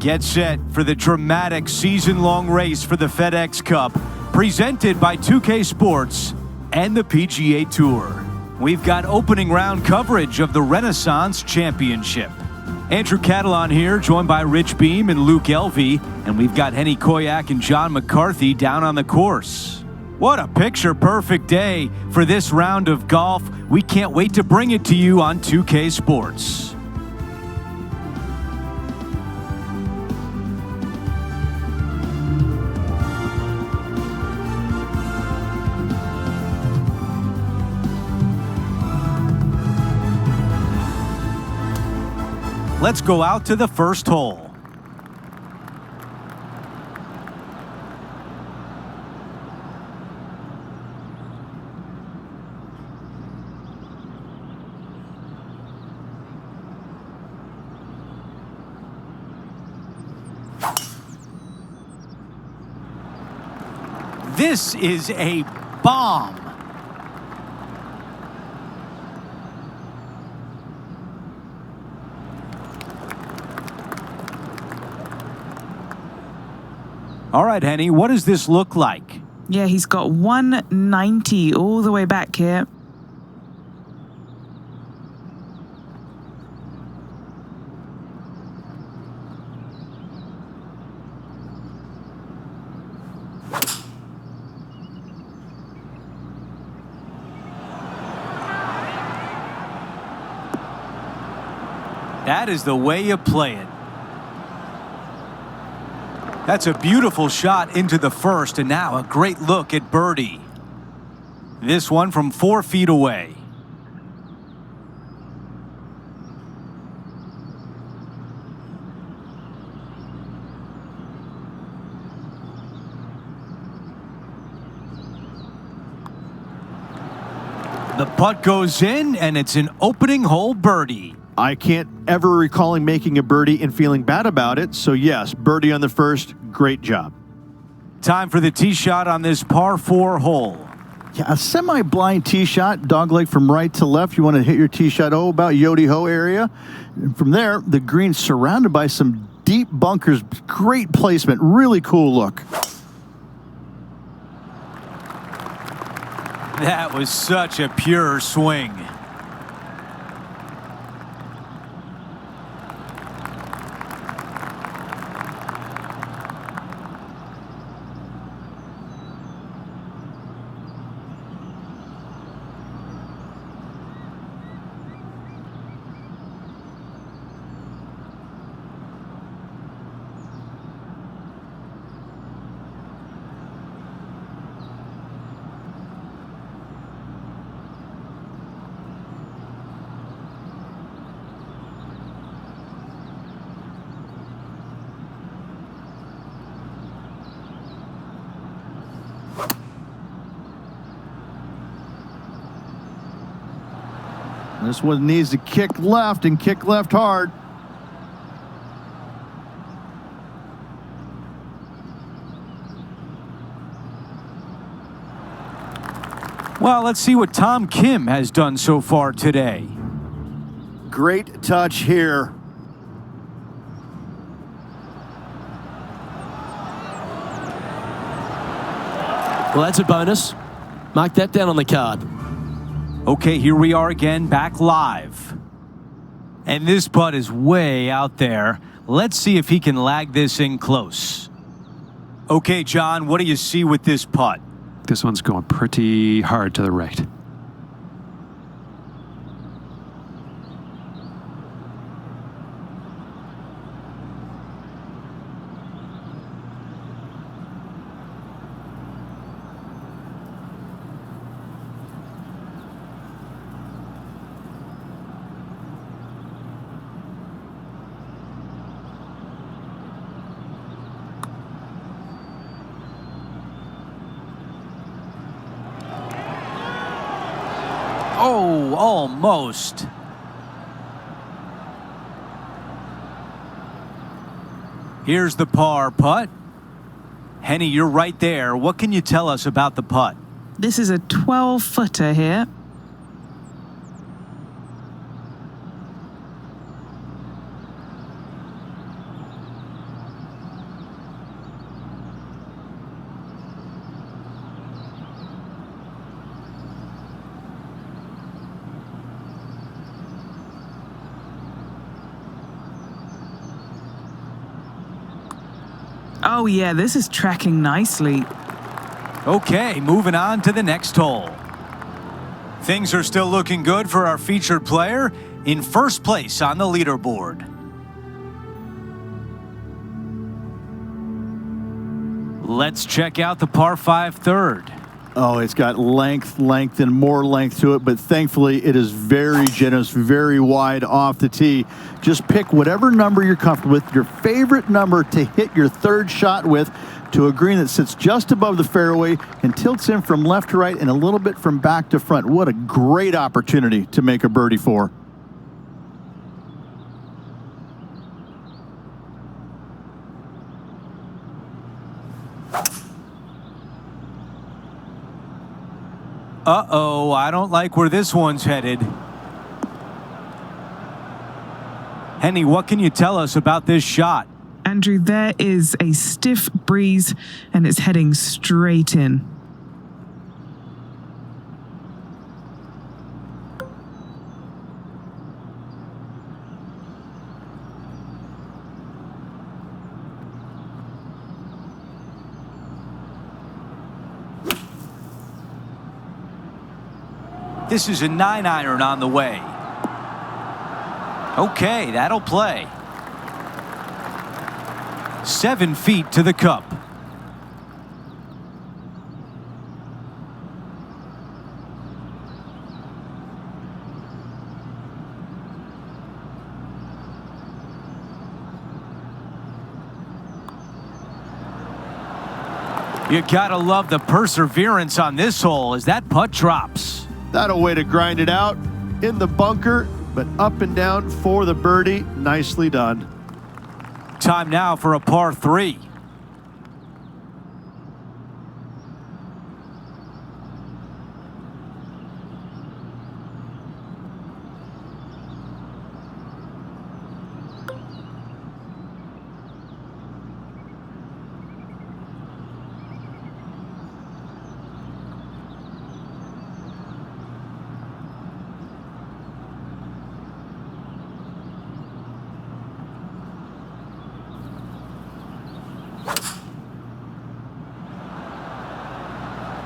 Get set for the dramatic season-long race for the FedEx Cup, presented by 2K Sports and the PGA Tour. We've got opening round coverage of the Renaissance Championship. Andrew Catalan here, joined by Rich Beam and Luke Elvey, and we've got Henny Koyak and John McCarthy down on the course. What a picture-perfect day for this round of golf. We can't wait to bring it to you on 2K Sports. Let's go out to the first hole. This is a bomb. All right, Henny, what does this look like? Yeah, he's got 190 all the way back here. That is the way you play it. That's a beautiful shot into the first, and now a great look at birdie. This one from 4 feet away. The putt goes in, and it's an opening hole birdie. I can't ever recall him making a birdie and feeling bad about it. So yes, birdie on the first, great job. Time for the tee shot on this par 4 hole. Yeah, a semi-blind tee shot, dogleg from right to left. You want to hit your tee shot, about Yoho area. And from there, the green's surrounded by some deep bunkers. Great placement, really cool look. That was such a pure swing. This one needs to kick left and kick left hard. Well, let's see what Tom Kim has done so far today. Great touch here. Well, that's a bonus. Mark that down on the card. Okay, here we are again, back live. And this putt is way out there. Let's see if he can lag this in close. Okay, John, what do you see with this putt? This one's going pretty hard to the right. Oh, almost. Here's the par putt. Henny, you're right there. What can you tell us about the putt? This is a 12-footer here. Oh yeah, this is tracking nicely. Okay, moving on to the next hole. Things are still looking good for our featured player in first place on the leaderboard. Let's check out the par 5 third. Oh, it's got length, and more length to it, but thankfully it is very generous, very wide off the tee. Just pick whatever number you're comfortable with, your favorite number to hit your third shot with, to a green that sits just above the fairway and tilts in from left to right and a little bit from back to front. What a great opportunity to make a birdie for. Uh-oh, I don't like where this one's headed. Henny, what can you tell us about this shot? Andrew, there is a stiff breeze and it's heading straight in. This is a 9-iron on the way. Okay, that'll play. 7 feet to the cup. You gotta love the perseverance on this hole as that putt drops. That a way to grind it out in the bunker, but up and down for the birdie. Nicely done. Time now for a par 3.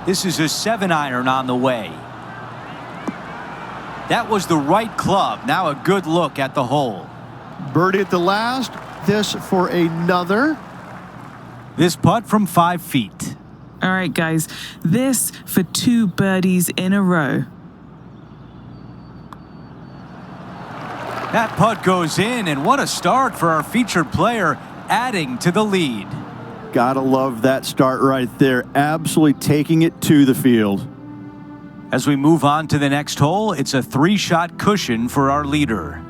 This is a 7-iron on the way. That was the right club. Now a good look at the hole. Birdie at the last. This for another. This putt from 5 feet. All right, guys, this for 2 birdies in a row. That putt goes in, and what a start for our featured player, adding to the lead. Gotta love that start right there. Absolutely taking it to the field. As we move on to the next hole, it's a 3-shot cushion for our leader.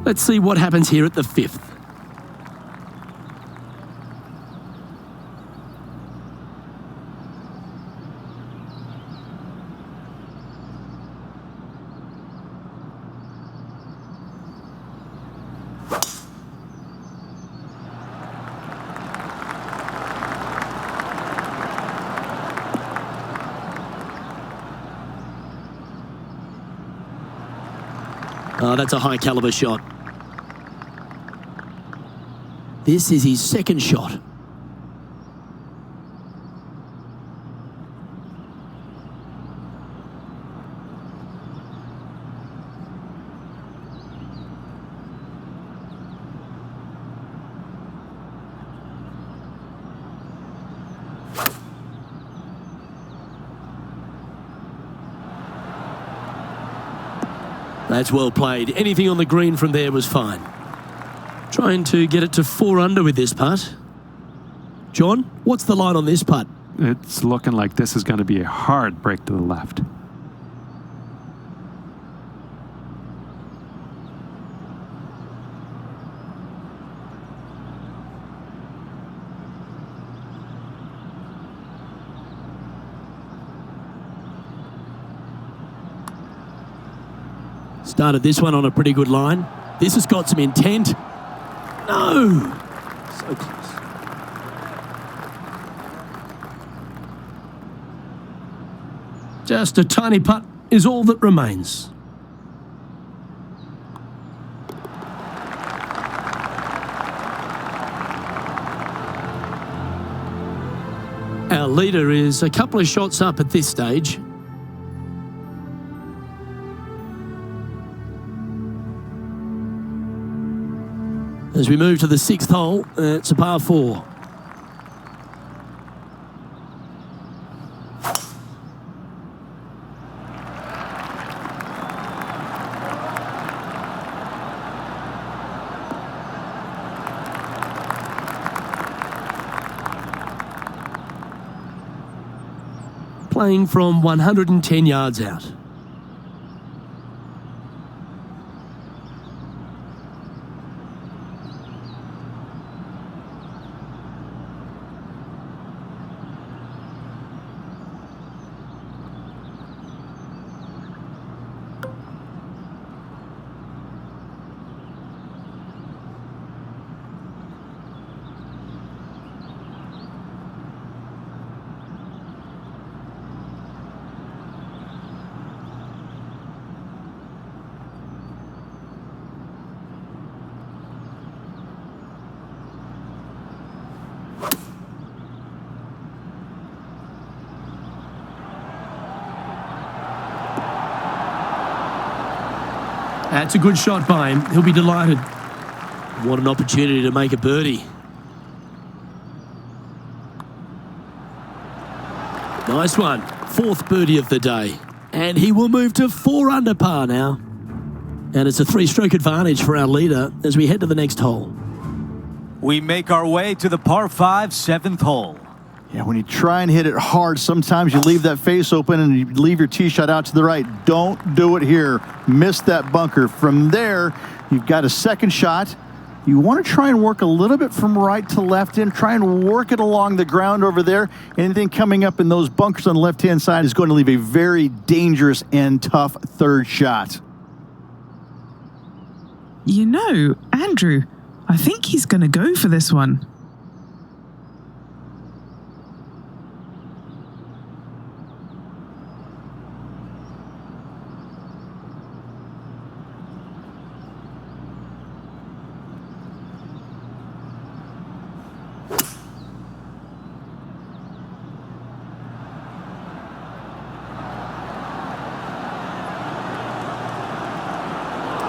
Let's see what happens here at the 5th. Oh, that's a high caliber shot. This is his second shot. That's well played. Anything on the green from there was fine. Trying to get it to 4 under with this putt. John, what's the line on this putt? It's looking like this is going to be a hard break to the left. Started this one on a pretty good line. This has got some intent. No! So close. Just a tiny putt is all that remains. leader is a couple of shots up at this stage. As we move to the 6th hole, it's a par 4. Playing from 110 yards out. That's a good shot by him. He'll be delighted. What an opportunity to make a birdie. Nice one. 4th birdie of the day. And he will move to 4 under par now. And it's a 3-stroke advantage for our leader as we head to the next hole. We make our way to the par 5 7th hole. Yeah, when you try and hit it hard, sometimes you leave that face open and you leave your tee shot out to the right. Don't do it here. Miss that bunker. From there, you've got a second shot. You want to try and work a little bit from right to left in. Try and work it along the ground over there. Anything coming up in those bunkers on the left-hand side is going to leave a very dangerous and tough third shot. You know, Andrew, I think he's going to go for this one.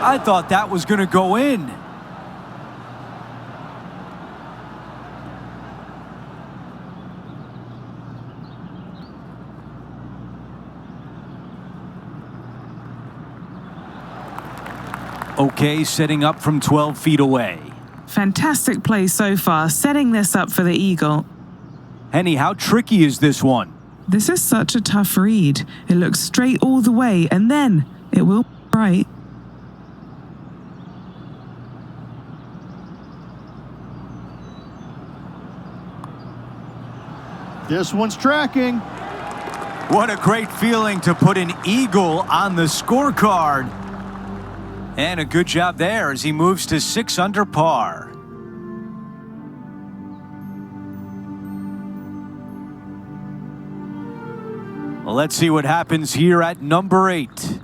I thought that was going to go in. Okay, setting up from 12 feet away. Fantastic play so far, setting this up for the eagle. Henny, how tricky is this one? This is such a tough read. It looks straight all the way, and then it will be right. This one's tracking. What a great feeling to put an eagle on the scorecard. And a good job there as he moves to 6 under par. Well, let's see what happens here at number 8.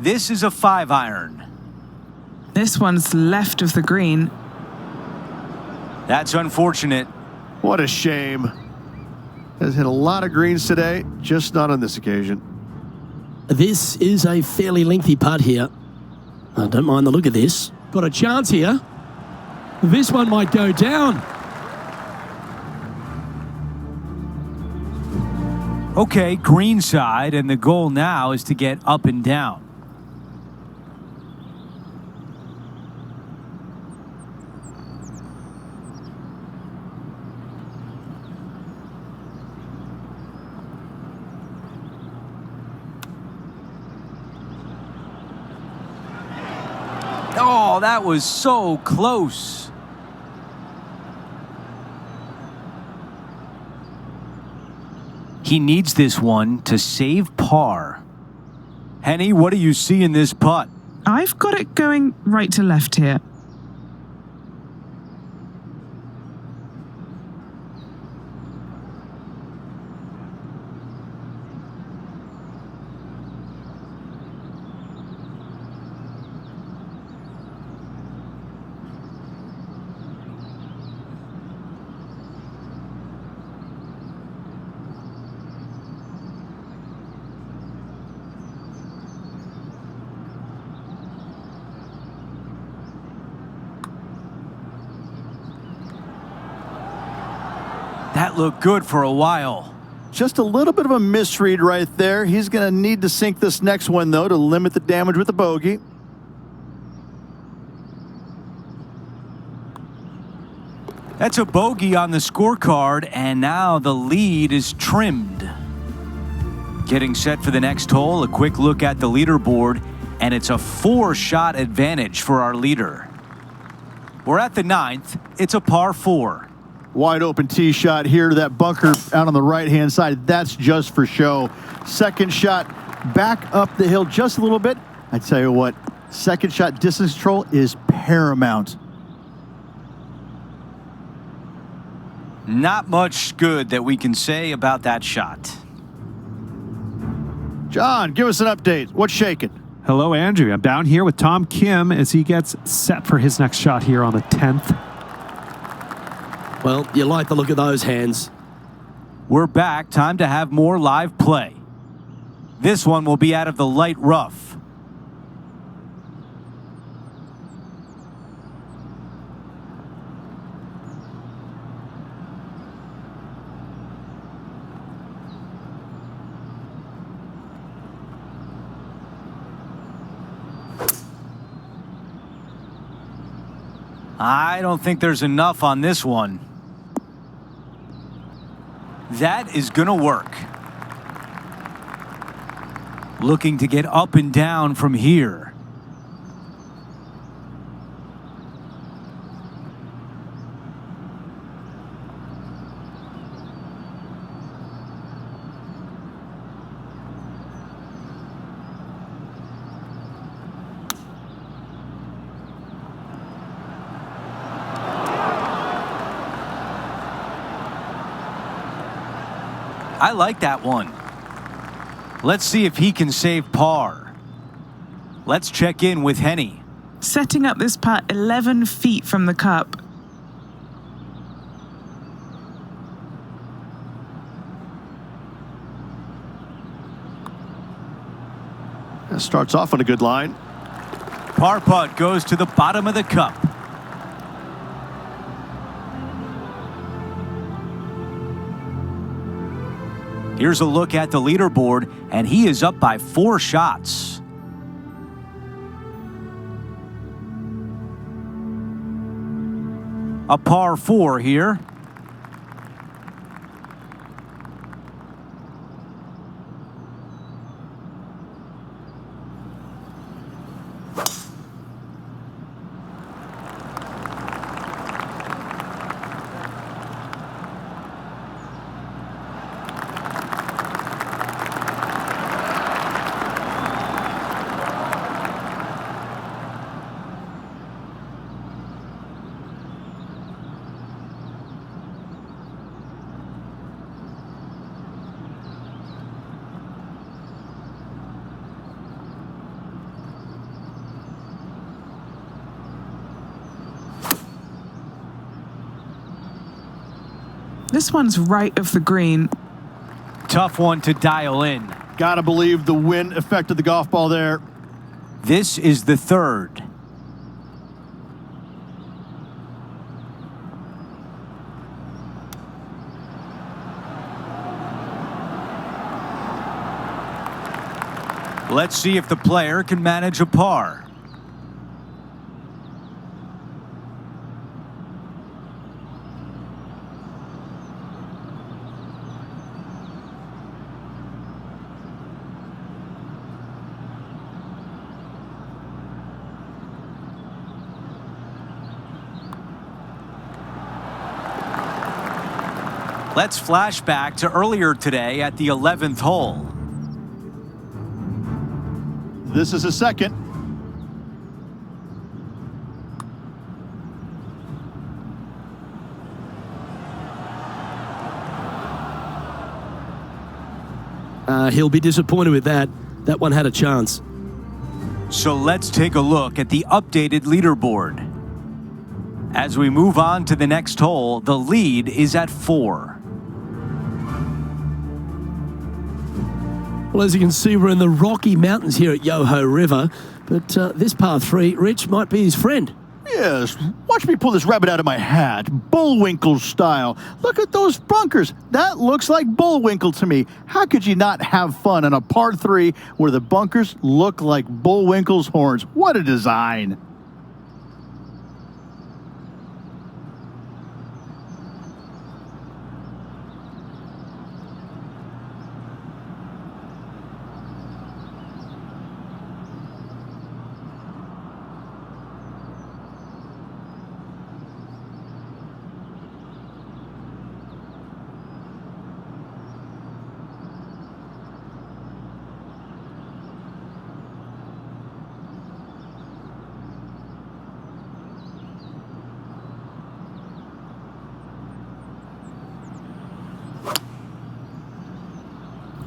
This is a 5-iron. This one's left of the green. That's unfortunate. What a shame. Has hit a lot of greens today, just not on this occasion. This is a fairly lengthy putt here. I don't mind the look of this. Got a chance here. This one might go down. Okay, green side, and the goal now is to get up and down. Oh, that was so close. He needs this one to save par. Henny, what do you see in this putt? I've got it going right to left here. That looked good for a while. Just a little bit of a misread right there. He's going to need to sink this next one, though, to limit the damage with the bogey. That's a bogey on the scorecard, and now the lead is trimmed. Getting set for the next hole, a quick look at the leaderboard, and it's a 4-shot advantage for our leader. We're at the 9th. It's a par 4. Wide open tee shot here to that bunker out on the right-hand side. That's just for show. Second shot back up the hill just a little bit. I tell you what, second shot distance control is paramount. Not much good that we can say about that shot. John, give us an update. What's shaking? Hello, Andrew. I'm down here with Tom Kim as he gets set for his next shot here on the 10th. Well, you like the look of those hands. We're back. Time to have more live play. This one will be out of the light rough. I don't think there's enough on this one. That is going to work. Looking to get up and down from here. I like that one. Let's see if he can save par. Let's check in with Henny. Setting up this putt 11 feet from the cup. That starts off on a good line. Par putt goes to the bottom of the cup. Here's a look at the leaderboard, and he is up by 4 shots. A par 4 here. This one's right of the green. Tough one to dial in. Gotta believe the wind affected the golf ball there. This is the 3rd. Let's see if the player can manage a par. Let's flash back to earlier today at the 11th hole. This is a second. He'll be disappointed with that. That one had a chance. So let's take a look at the updated leaderboard. As we move on to the next hole, the lead is at 4. Well, as you can see, we're in the Rocky Mountains here at Yoho River, but this par 3, Rich, might be his friend. Yes, watch me pull this rabbit out of my hat, Bullwinkle style. Look at those bunkers. That looks like Bullwinkle to me. How could you not have fun on a par 3 where the bunkers look like Bullwinkle's horns? What a design.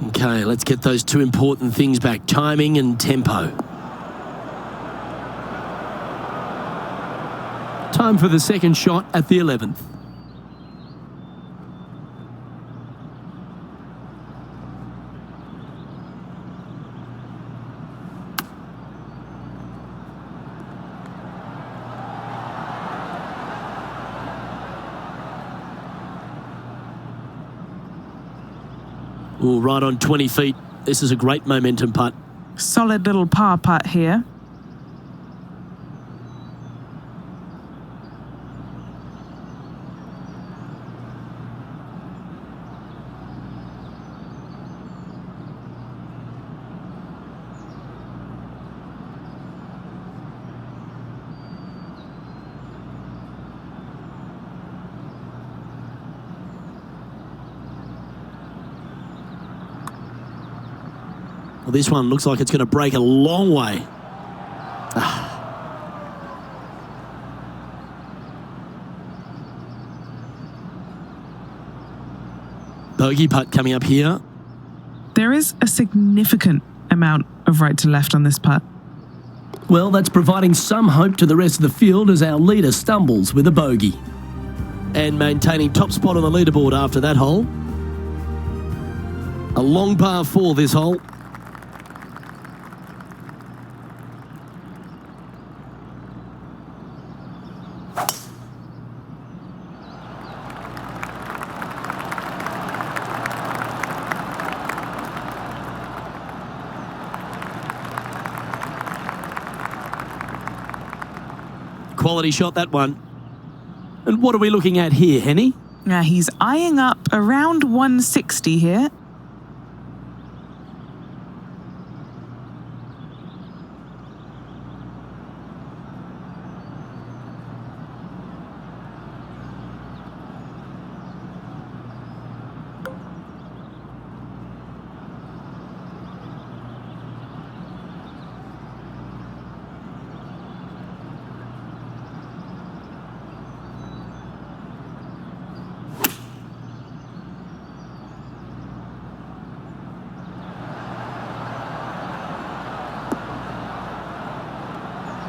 Okay, let's get those two important things back, timing and tempo. Time for the second shot at the 11th. Oh, right on 20 feet. This is a great momentum putt. Solid little par putt here. Well, this one looks like it's going to break a long way. Bogey putt coming up here. There is a significant amount of right to left on this putt. Well, that's providing some hope to the rest of the field as our leader stumbles with a bogey. And maintaining top spot on the leaderboard after that hole. A long par 4 this hole. Quality shot, that one. And what are we looking at here, Henny? Now he's eyeing up around 160 here.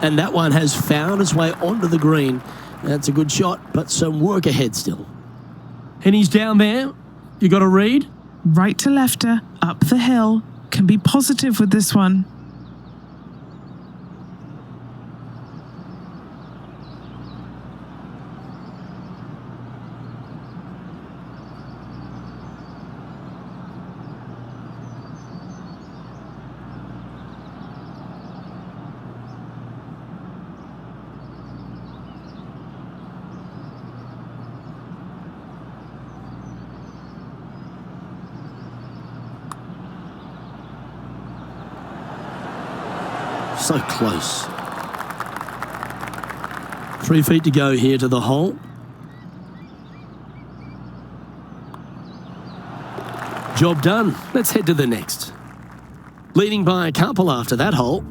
And that one has found its way onto the green. That's a good shot, but some work ahead still. Henny's down there. You got a read? Right to lefter, up the hill. Can be positive with this one. So close. 3 feet to go here to the hole. Job done. Let's head to the next. Leading by a couple after that hole.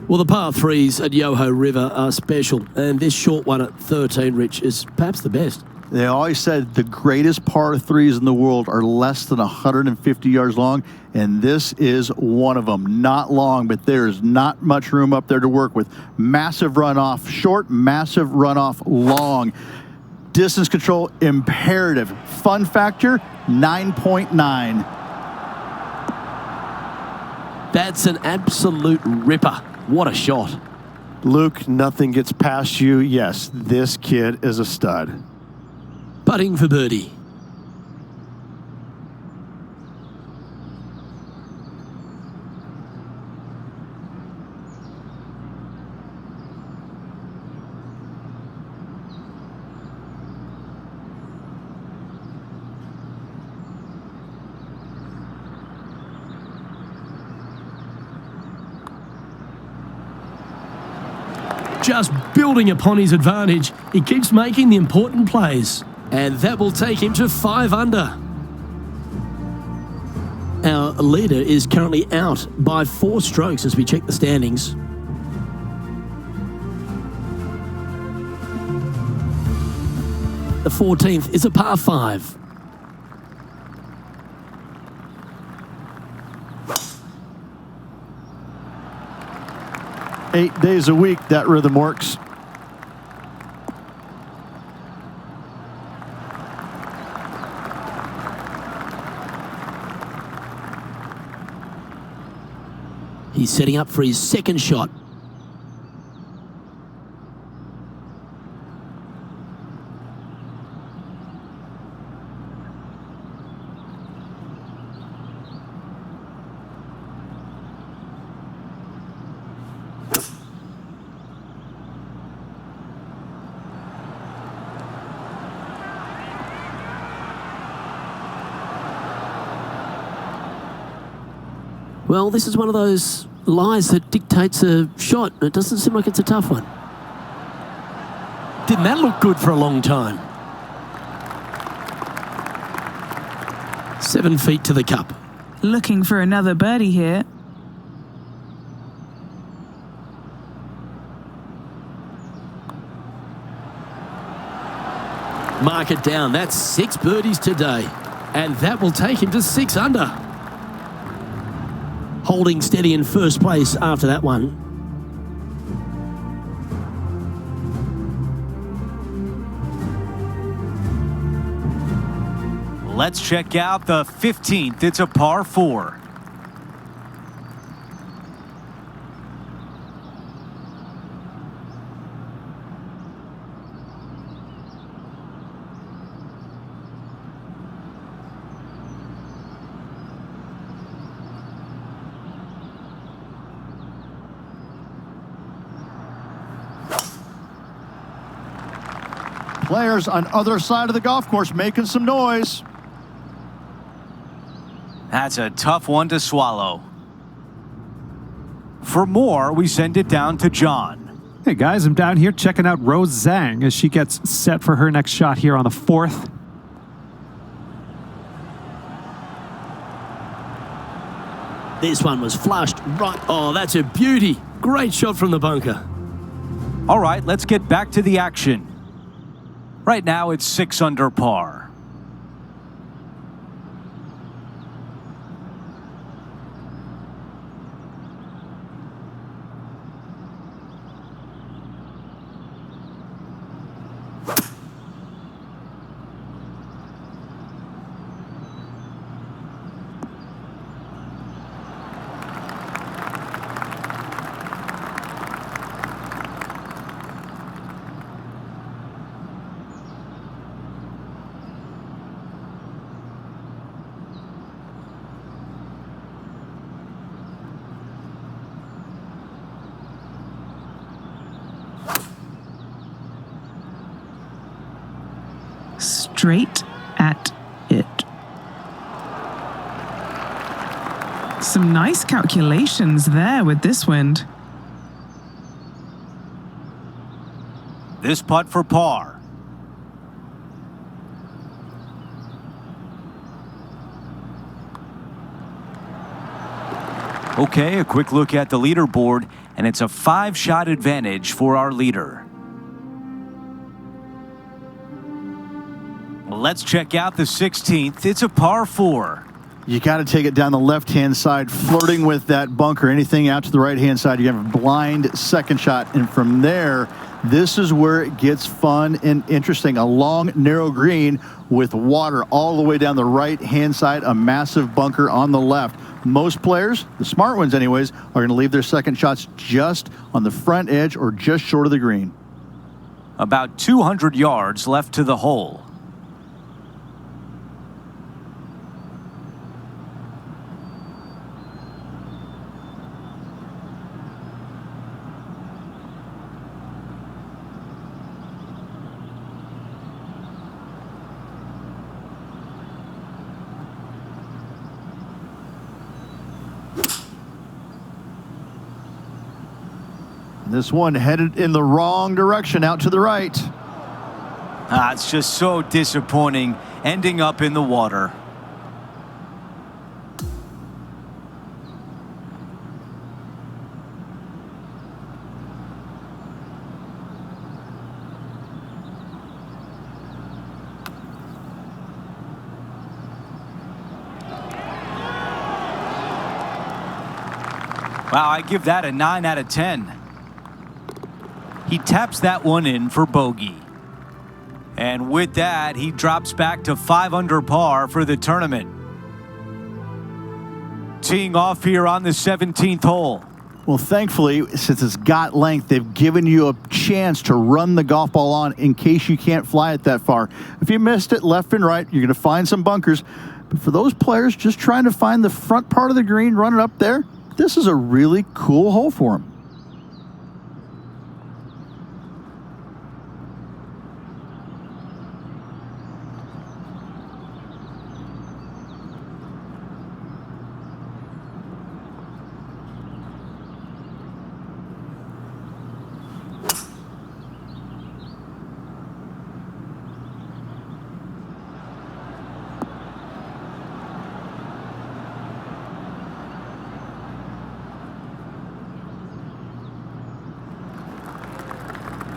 Well, the par threes at Yoho River are special, and this short one at 13, Rich, is perhaps the best. They always said the greatest par threes in the world are less than 150 yards long, and this is one of them. Not long, but there's not much room up there to work with. Massive runoff short, massive runoff long. Distance control imperative. Fun factor, 9.9. That's an absolute ripper. What a shot. Luke, nothing gets past you. Yes, this kid is a stud. Putting for birdie. Just building upon his advantage. He keeps making the important plays. And that will take him to 5 under. Our leader is currently out by 4 strokes as we check the standings. The 14th is a par 5. Eight days a week, that rhythm works. He's setting up for his second shot. Well, this is one of those lies that dictates a shot. It doesn't seem like it's a tough one. Didn't that look good for a long time? 7 feet to the cup. Looking for another birdie here. Mark it down. That's 6 birdies today. And that will take him to 6 under. Holding steady in first place after that one. Let's check out the 15th. It's a par 4. Players on other side of the golf course making some noise. That's a tough one to swallow. For more, we send it down to John. Hey guys, I'm down here checking out Rose Zhang as she gets set for her next shot here on the 4th. This one was flushed right. Oh, that's a beauty. Great shot from the bunker. All right, let's get back to the action. Right now, it's 6 under par. Straight at it. Some nice calculations there with this wind. This putt for par. Okay, a quick look at the leaderboard, and it's a 5-shot advantage for our leader. Let's check out the 16th. It's a par 4. You got to take it down the left-hand side, flirting with that bunker. Anything out to the right-hand side, you have a blind second shot. And from there, this is where it gets fun and interesting. A long, narrow green with water all the way down the right-hand side, a massive bunker on the left. Most players, the smart ones anyways, are going to leave their second shots just on the front edge or just short of the green. About 200 yards left to the hole. This one headed in the wrong direction, out to the right. It's just so disappointing, ending up in the water. Wow, I give that a 9 out of 10. He taps that one in for bogey. And with that, he drops back to 5 under par for the tournament. Teeing off here on the 17th hole. Well, thankfully, since it's got length, they've given you a chance to run the golf ball on in case you can't fly it that far. If you missed it left and right, you're going to find some bunkers. But for those players just trying to find the front part of the green, run it up there, this is a really cool hole for them.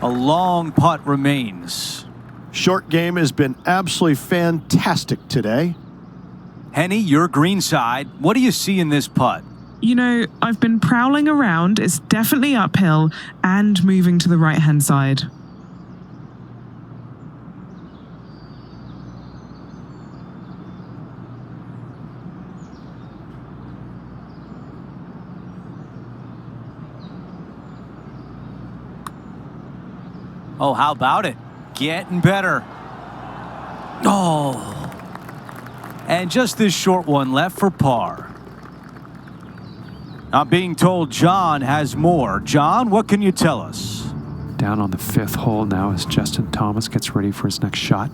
A long putt remains. Short game has been absolutely fantastic today. Henny, your green side. What do you see in this putt? You know, I've been prowling around. It's definitely uphill and moving to the right-hand side. Oh, how about it? Getting better. Oh. And just this short one left for par. I'm being told John has more. John, what can you tell us? Down on the 5th hole now as Justin Thomas gets ready for his next shot.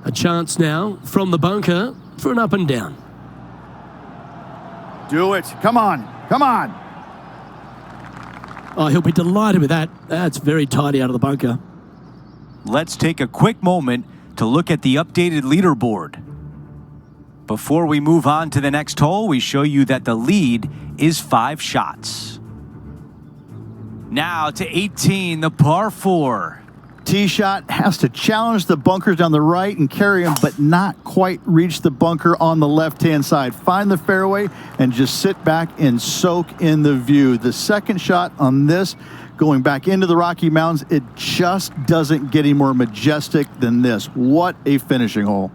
A chance now from the bunker for an up and down. Do it. Come on. Come on. Oh, he'll be delighted with that. That's very tidy out of the bunker. Let's take a quick moment to look at the updated leaderboard. Before we move on to the next hole, we show you that the lead is 5 shots. Now to 18, the par 4. Tee shot has to challenge the bunkers down the right and carry them, but not quite reach the bunker on the left-hand side. Find the fairway and just sit back and soak in the view. The second shot on this, going back into the Rocky Mountains, it just doesn't get any more majestic than this. What a finishing hole.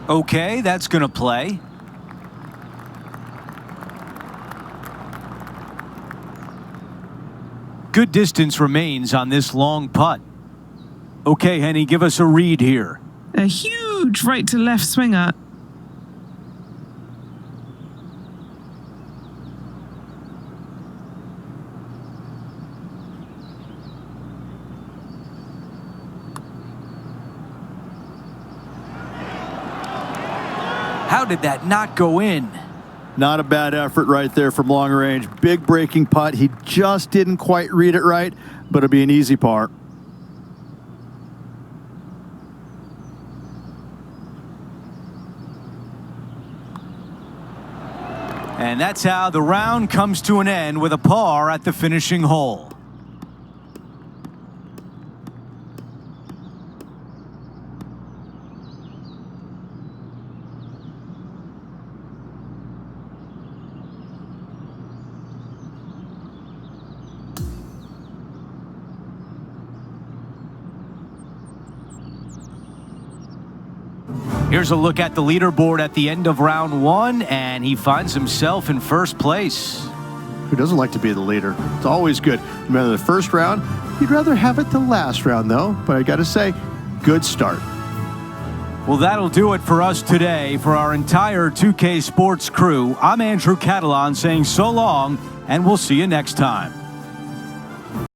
Okay, that's going to play. Good distance remains on this long putt. Okay, Henny, give us a read here. A huge right to left swinger. How did that not go in? Not a bad effort right there from long range. Big breaking putt. He just didn't quite read it right, but it'll be an easy par. And that's how the round comes to an end with a par at the finishing hole. Here's a look at the leaderboard at the end of round one, and he finds himself in first place. Who doesn't like to be the leader? It's always good. Remember the first round? You'd rather have it the last round, though. But I got to say, good start. Well, that'll do it for us today. For our entire 2K Sports crew, I'm Andrew Catalan saying so long, and we'll see you next time.